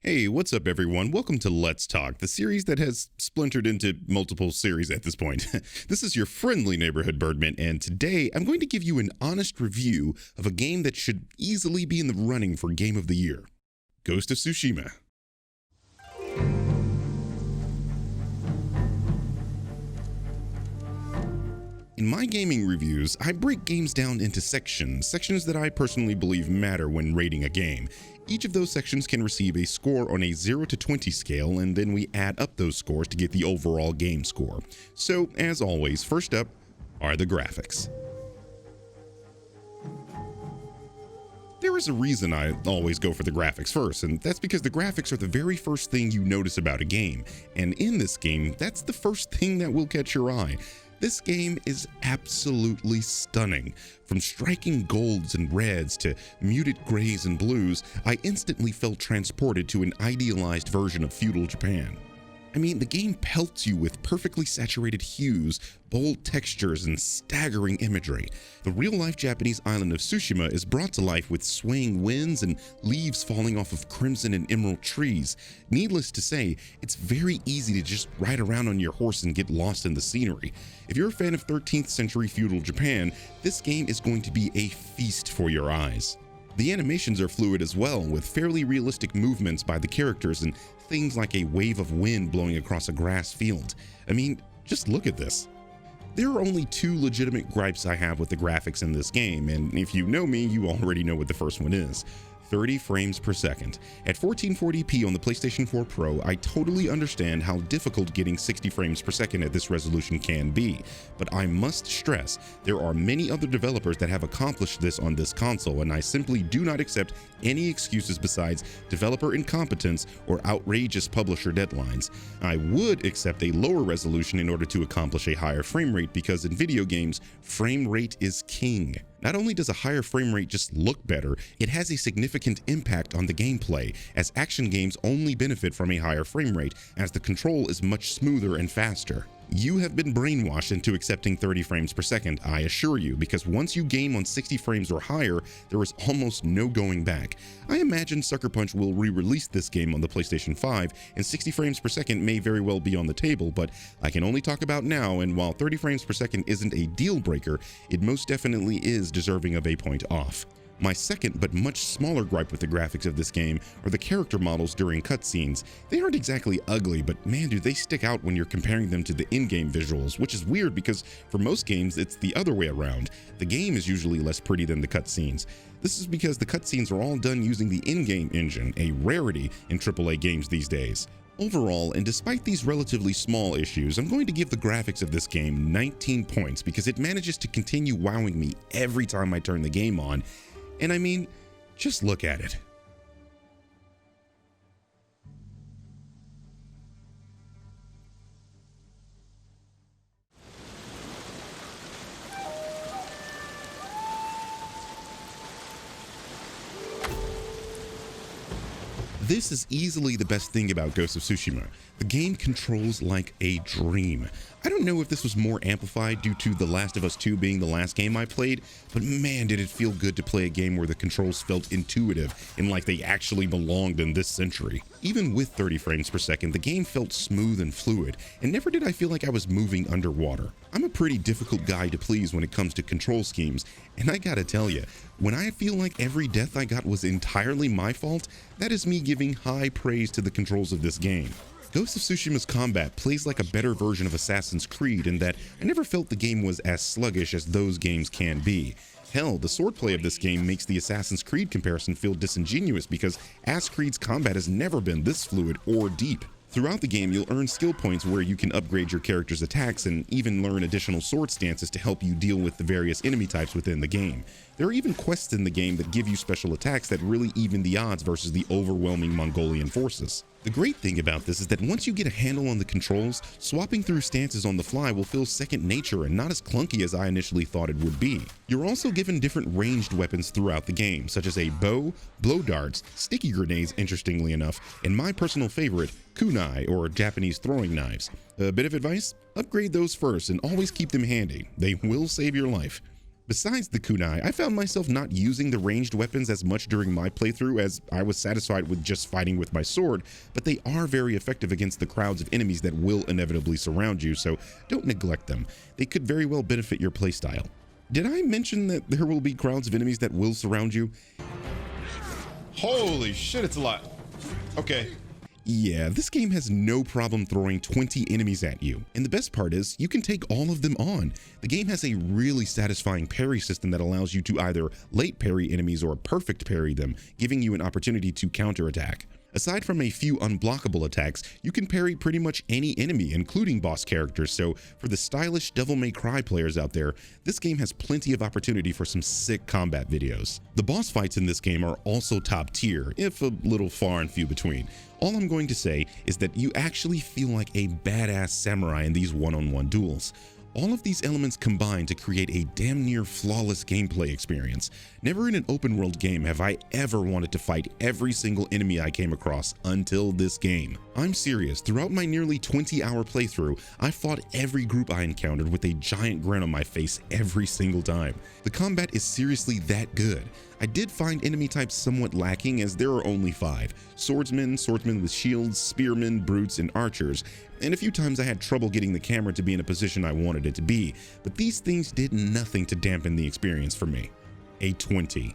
Hey, what's up, everyone? Welcome to Let's Talk, the series that has splintered into multiple series at this point. This is your friendly neighborhood Birdman, and today I'm going to give you an honest review of a game that should easily be in the running for Game of the Year, Ghost of Tsushima. In my gaming reviews, I break games down into sections that I personally believe matter when rating a game. Each of those sections can receive a score on a 0 to 20 scale, and then we add up those scores to get the overall game score. So, as always, first up are the graphics. There is a reason I always go for the graphics first, and that's because the graphics are the very first thing you notice about a game. And in this game, that's the first thing that will catch your eye. This game is absolutely stunning. From striking golds and reds to muted grays and blues, I instantly felt transported to an idealized version of feudal Japan. I mean, the game pelts you with perfectly saturated hues, bold textures, and staggering imagery. The real-life Japanese island of Tsushima is brought to life with swaying winds and leaves falling off of crimson and emerald trees. Needless to say, it's very easy to just ride around on your horse and get lost in the scenery. If you're a fan of 13th century feudal Japan, this game is going to be a feast for your eyes. The animations are fluid as well, with fairly realistic movements by the characters and things like a wave of wind blowing across a grass field. I mean, just look at this. There are only two legitimate gripes I have with the graphics in this game, and if you know me, you already know what the first one is. 30 frames per second. At 1440p on the PlayStation 4 Pro, I totally understand how difficult getting 60 frames per second at this resolution can be, but I must stress there are many other developers that have accomplished this on this console, and I simply do not accept any excuses besides developer incompetence or outrageous publisher deadlines. I would accept a lower resolution in order to accomplish a higher frame rate because in video games, frame rate is king. Not only does a higher frame rate just look better, it has a significant impact on the gameplay, as action games only benefit from a higher frame rate, as the control is much smoother and faster. You have been brainwashed into accepting 30 frames per second, I assure you, because once you game on 60 frames or higher, there is almost no going back. I imagine Sucker Punch will re-release this game on the PlayStation 5, and 60 frames per second may very well be on the table, but I can only talk about now, and while 30 frames per second isn't a deal breaker, it most definitely is deserving of a point off. My second but much smaller gripe with the graphics of this game are the character models during cutscenes. They aren't exactly ugly, but man do they stick out when you're comparing them to the in-game visuals, which is weird because for most games it's the other way around. The game is usually less pretty than the cutscenes. This is because the cutscenes are all done using the in-game engine, a rarity in AAA games these days. Overall, and despite these relatively small issues, I'm going to give the graphics of this game 19 points because it manages to continue wowing me every time I turn the game on. And I mean, just look at it. This is easily the best thing about Ghost of Tsushima. The game controls like a dream. I don't know if this was more amplified due to The Last of Us 2 being the last game I played, but man did it feel good to play a game where the controls felt intuitive and like they actually belonged in this century. Even with 30 frames per second, the game felt smooth and fluid, and never did I feel like I was moving underwater. I'm a pretty difficult guy to please when it comes to control schemes, and I gotta tell you, when I feel like every death I got was entirely my fault, that is me giving high praise to the controls of this game. Ghost of Tsushima's combat plays like a better version of Assassin's Creed in that I never felt the game was as sluggish as those games can be. Hell, the swordplay of this game makes the Assassin's Creed comparison feel disingenuous because Assassin's Creed's combat has never been this fluid or deep. Throughout the game, you'll earn skill points where you can upgrade your character's attacks and even learn additional sword stances to help you deal with the various enemy types within the game. There are even quests in the game that give you special attacks that really even the odds versus the overwhelming Mongolian forces. The great thing about this is that once you get a handle on the controls, swapping through stances on the fly will feel second nature and not as clunky as I initially thought it would be. You're also given different ranged weapons throughout the game, such as a bow, blow darts, sticky grenades interestingly enough, and my personal favorite, kunai or Japanese throwing knives. A bit of advice? Upgrade those first and always keep them handy. They will save your life. Besides the kunai, I found myself not using the ranged weapons as much during my playthrough, as I was satisfied with just fighting with my sword, but they are very effective against the crowds of enemies that will inevitably surround you, so don't neglect them. They could very well benefit your playstyle. Did I mention that there will be crowds of enemies that will surround you? Holy shit, it's a lot. Okay. Yeah, this game has no problem throwing 20 enemies at you, and the best part is you can take all of them on. The game has a really satisfying parry system that allows you to either late parry enemies or perfect parry them, giving you an opportunity to counterattack. Aside from a few unblockable attacks, you can parry pretty much any enemy, including boss characters, so for the stylish Devil May Cry players out there, this game has plenty of opportunity for some sick combat videos. The boss fights in this game are also top tier, if a little far and few between. All I'm going to say is that you actually feel like a badass samurai in these one-on-one duels. All of these elements combine to create a damn near flawless gameplay experience. Never in an open world game have I ever wanted to fight every single enemy I came across until this game. I'm serious, throughout my nearly 20-hour playthrough, I fought every group I encountered with a giant grin on my face every single time. The combat is seriously that good. I did find enemy types somewhat lacking, as there are only 5: swordsmen, swordsmen with shields, spearmen, brutes, and archers, and a few times I had trouble getting the camera to be in a position I wanted it to be, but these things did nothing to dampen the experience for me. A 20.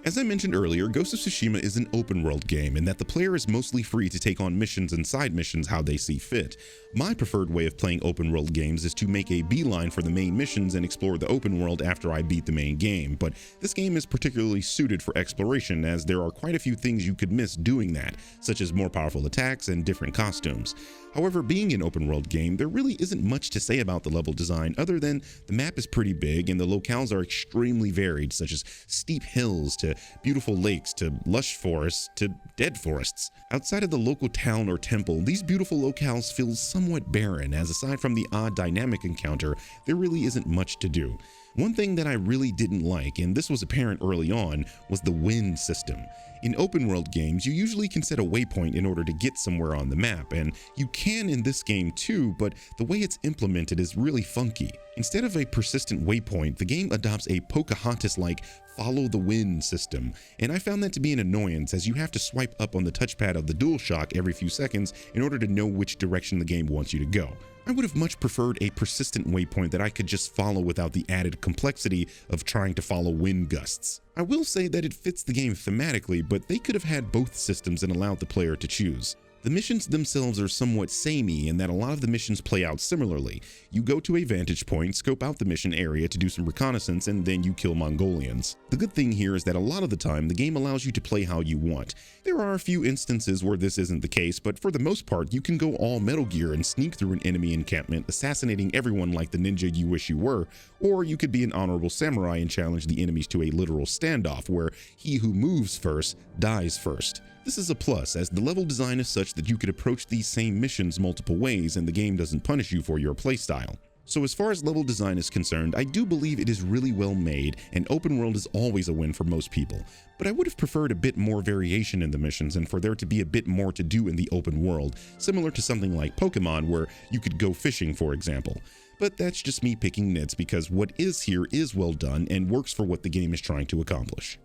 As I mentioned earlier, Ghost of Tsushima is an open world game in that the player is mostly free to take on missions and side missions how they see fit. My preferred way of playing open world games is to make a beeline for the main missions and explore the open world after I beat the main game, but this game is particularly suited for exploration, as there are quite a few things you could miss doing that, such as more powerful attacks and different costumes. However, being an open world game, there really isn't much to say about the level design other than the map is pretty big and the locales are extremely varied, such as steep hills to beautiful lakes to lush forests to dead forests. Outside of the local town or temple, these beautiful locales feel somewhat barren, as aside from the odd dynamic encounter, there really isn't much to do. One thing that I really didn't like, and this was apparent early on, was the wind system. In open world games, you usually can set a waypoint in order to get somewhere on the map, and you can in this game too, but the way it's implemented is really funky. Instead of a persistent waypoint, the game adopts a Pocahontas-like follow the wind system, and I found that to be an annoyance, as you have to swipe up on the touchpad of the DualShock every few seconds in order to know which direction the game wants you to go. I would have much preferred a persistent waypoint that I could just follow without the added complexity of trying to follow wind gusts. I will say that it fits the game thematically, but they could have had both systems and allowed the player to choose. The missions themselves are somewhat samey in that a lot of the missions play out similarly. You go to a vantage point, scope out the mission area to do some reconnaissance, and then you kill Mongolians. The good thing here is that a lot of the time, the game allows you to play how you want. There are a few instances where this isn't the case, but for the most part, you can go all Metal Gear and sneak through an enemy encampment, assassinating everyone like the ninja you wish you were, or you could be an honorable samurai and challenge the enemies to a literal standoff where he who moves first dies first. This is a plus, as the level design is such that you could approach these same missions multiple ways and the game doesn't punish you for your playstyle. So as far as level design is concerned, I do believe it is really well made, and open world is always a win for most people. But I would have preferred a bit more variation in the missions and for there to be a bit more to do in the open world, similar to something like Pokemon where you could go fishing, for example. But that's just me picking nits, because what is here is well done and works for what the game is trying to accomplish.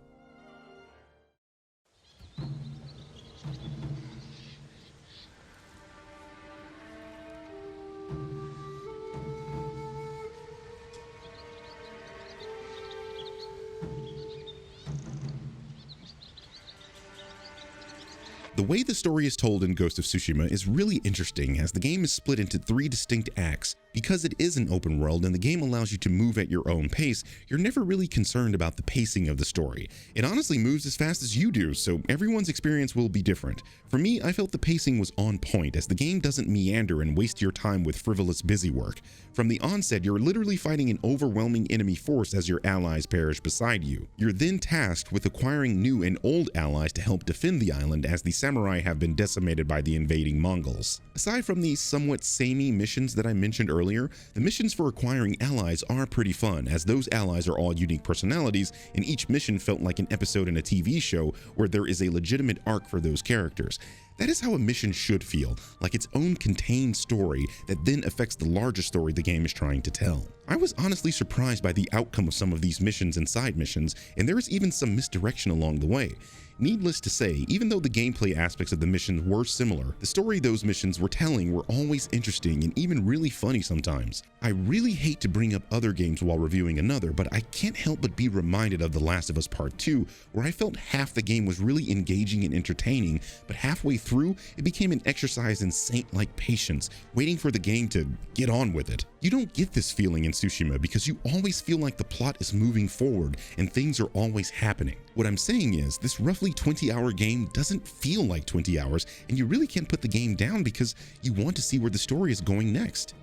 The way the story is told in Ghost of Tsushima is really interesting, as the game is split into 3 distinct acts. Because it is an open world and the game allows you to move at your own pace, you're never really concerned about the pacing of the story. It honestly moves as fast as you do, so everyone's experience will be different. For me, I felt the pacing was on point, as the game doesn't meander and waste your time with frivolous busywork. From the onset, you're literally fighting an overwhelming enemy force as your allies perish beside you. You're then tasked with acquiring new and old allies to help defend the island, as the samurai have been decimated by the invading Mongols. Aside from the somewhat samey missions that I mentioned earlier, the missions for acquiring allies are pretty fun, as those allies are all unique personalities, and each mission felt like an episode in a TV show where there is a legitimate arc for those characters. That is how a mission should feel, like its own contained story that then affects the larger story the game is trying to tell. I was honestly surprised by the outcome of some of these missions and side missions, and there is even some misdirection along the way. Needless to say, even though the gameplay aspects of the missions were similar, the story those missions were telling were always interesting and even really funny sometimes. I really hate to bring up other games while reviewing another, but I can't help but be reminded of The Last of Us Part 2, where I felt half the game was really engaging and entertaining, but halfway through, it became an exercise in saint-like patience, waiting for the game to get on with it. You don't get this feeling in Tsushima because you always feel like the plot is moving forward and things are always happening. What I'm saying is, this roughly 20-hour game doesn't feel like 20 hours, and you really can't put the game down because you want to see where the story is going next.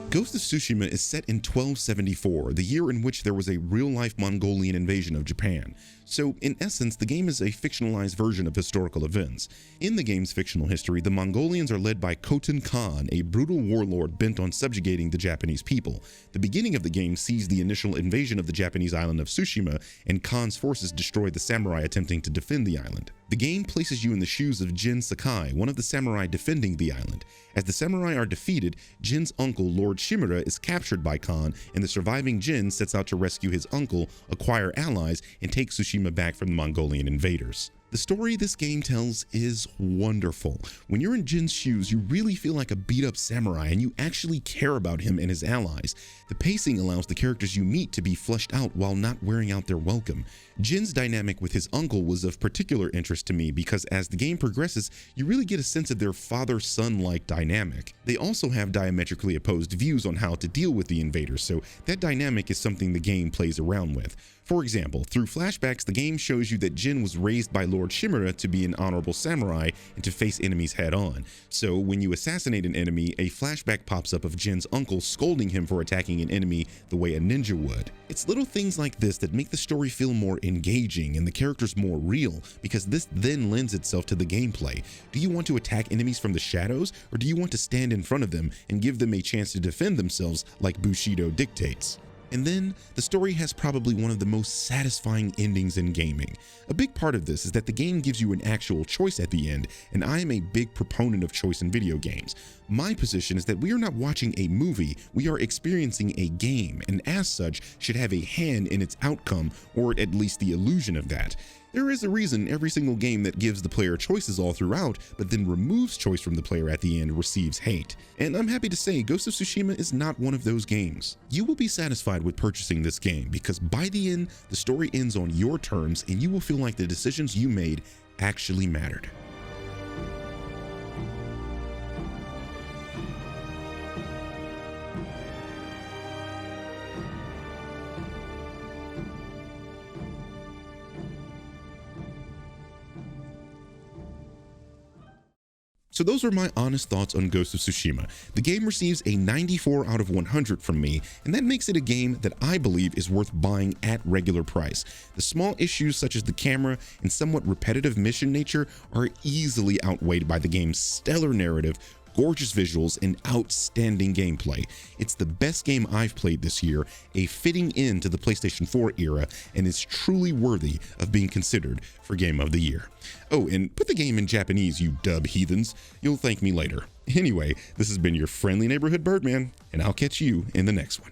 Ghost of Tsushima is set in 1274, the year in which there was a real-life Mongolian invasion of Japan. So, in essence, the game is a fictionalized version of historical events. In the game's fictional history, the Mongolians are led by Khotun Khan, a brutal warlord bent on subjugating the Japanese people. The beginning of the game sees the initial invasion of the Japanese island of Tsushima, and Khan's forces destroy the samurai attempting to defend the island. The game places you in the shoes of Jin Sakai, one of the samurai defending the island. As the samurai are defeated, Jin's uncle, Lord Shimura, is captured by Khan, and the surviving Jin sets out to rescue his uncle, acquire allies, and take Tsushima back from the Mongolian invaders. The story this game tells is wonderful. When you're in Jin's shoes, you really feel like a beat-up samurai and you actually care about him and his allies. The pacing allows the characters you meet to be fleshed out while not wearing out their welcome. Jin's dynamic with his uncle was of particular interest to me because as the game progresses, you really get a sense of their father-son-like dynamic. They also have diametrically opposed views on how to deal with the invaders, so that dynamic is something the game plays around with. For example, through flashbacks, the game shows you that Jin was raised by Lord Shimura to be an honorable samurai and to face enemies head-on. So when you assassinate an enemy, a flashback pops up of Jin's uncle scolding him for attacking an enemy the way a ninja would. It's little things like this that make the story feel more engaging and the characters more real, because this then lends itself to the gameplay. Do you want to attack enemies from the shadows, or do you want to stand in front of them and give them a chance to defend themselves like Bushido dictates? And then, the story has probably one of the most satisfying endings in gaming. A big part of this is that the game gives you an actual choice at the end, and I am a big proponent of choice in video games. My position is that we are not watching a movie, we are experiencing a game, and as such, should have a hand in its outcome, or at least the illusion of that. There is a reason every single game that gives the player choices all throughout, but then removes choice from the player at the end receives hate. And I'm happy to say Ghost of Tsushima is not one of those games. You will be satisfied with purchasing this game because by the end, the story ends on your terms and you will feel like the decisions you made actually mattered. So those are my honest thoughts on Ghost of Tsushima. The game receives a 94 out of 100 from me, and that makes it a game that I believe is worth buying at regular price. The small issues such as the camera and somewhat repetitive mission nature are easily outweighed by the game's stellar narrative, gorgeous visuals, and outstanding gameplay. It's the best game I've played this year, a fitting end to the PlayStation 4 era, and is truly worthy of being considered for Game of the Year. Oh, and put the game in Japanese, you dub heathens. You'll thank me later. Anyway, this has been your friendly neighborhood Birdman, and I'll catch you in the next one.